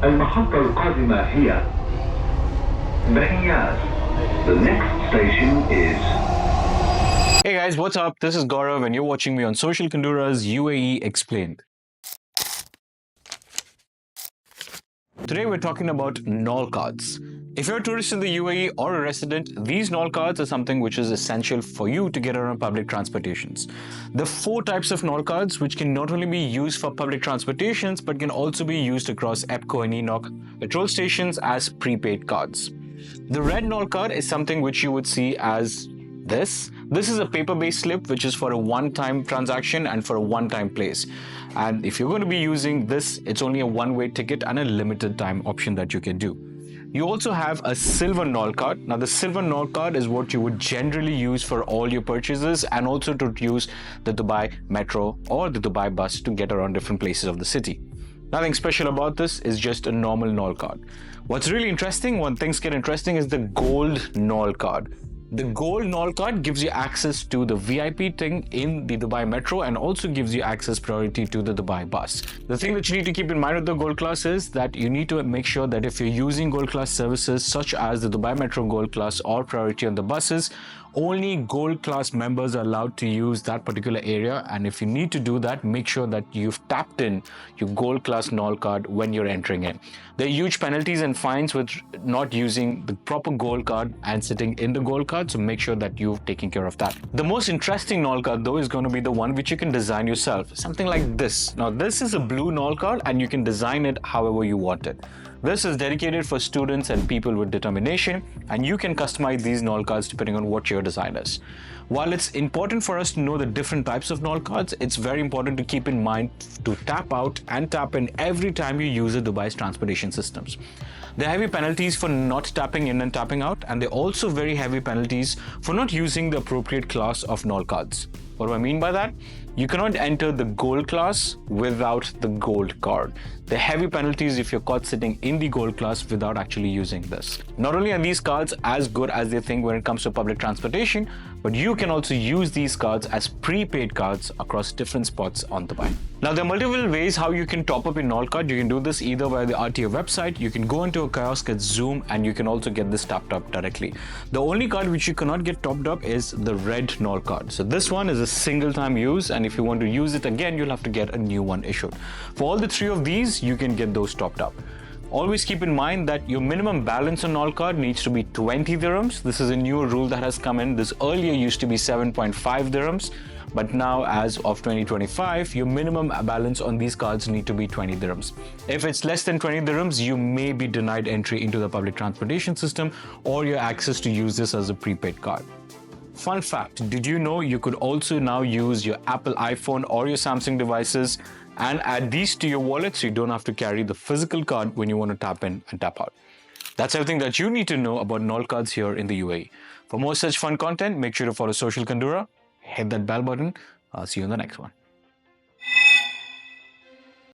المحطة القادمة هي بهياز. The next station is. Hey guys, what's up? This is Gaurav and you're watching me on Social Kandura's UAE Explained. Today we're talking about NOL cards. If you're a tourist in the UAE or a resident, these NOL cards are something which is essential for you to get around public transportations. There are 4 types of NOL cards which can not only be used for public transportations but can also be used across EPCO and ENOC petrol stations as prepaid cards. The red NOL card is something which you would see as this. This is a paper-based slip which is for a one-time transaction and for a one-time place. And if you're going to be using this, it's only a one-way ticket and a limited time option that you can do. You also have a silver NOL card. Now the silver NOL card is what you would generally use for all your purchases and also to use the Dubai Metro or the Dubai bus to get around different places of the city. Nothing special about this, is just a normal NOL card. What's really interesting, when things get interesting, is the gold NOL card. The gold NOL card gives you access to the VIP thing in the Dubai Metro and also gives you access priority to the Dubai bus. The thing that you need to keep in mind with the gold class is that you need to make sure that if you're using gold class services such as the Dubai Metro gold class or priority on the buses, only gold class members are allowed to use that particular area, and if you need to do that, make sure that you've tapped in your gold class NOL card when you're entering in. There are huge penalties and fines with not using the proper gold card and sitting in the gold card, so make sure that you've taken care of that. The most interesting NOL card though is going to be the one which you can design yourself, something like this. Now this is a blue NOL card and you can design it however you want it. This is dedicated for students and people with determination, and you can customize these NOL cards depending on what your design is. While it's important for us to know the different types of NOL cards, it's very important to keep in mind to tap out and tap in every time you use the Dubai's transportation systems. There are heavy penalties for not tapping in and tapping out, and there are also very heavy penalties for not using the appropriate class of NOL cards. What do I mean by that? You cannot enter the gold class without the gold card. There are heavy penalties if you're caught sitting in the gold class without actually using this. Not only are these cards as good as they think when it comes to public transportation, but you can also use these cards as prepaid cards across different spots on Dubai. Now there are multiple ways how you can top up your NOL card. You can do this either via the RTA website, you can go into a kiosk at Zoom, and you can also get this topped up directly. The only card which you cannot get topped up is the red NOL card. So this one is a single time use, and if you want to use it again, you'll have to get a new one issued. For all the 3 of these, you can get those topped up. Always keep in mind that your minimum balance on NOL card needs to be 20 dirhams. This is a new rule that has come in. This earlier used to be 7.5 dirhams, but now as of 2025, your minimum balance on these cards need to be 20 dirhams. If it's less than 20 dirhams, you may be denied entry into the public transportation system or your access to use this as a prepaid card. Fun fact, did you know you could also now use your Apple iPhone or your Samsung devices and add these to your wallet so you don't have to carry the physical card when you want to tap in and tap out. That's everything that you need to know about NOL cards here in the UAE. For more such fun content, make sure to follow Social Kandura, hit that bell button. I'll see you in the next one.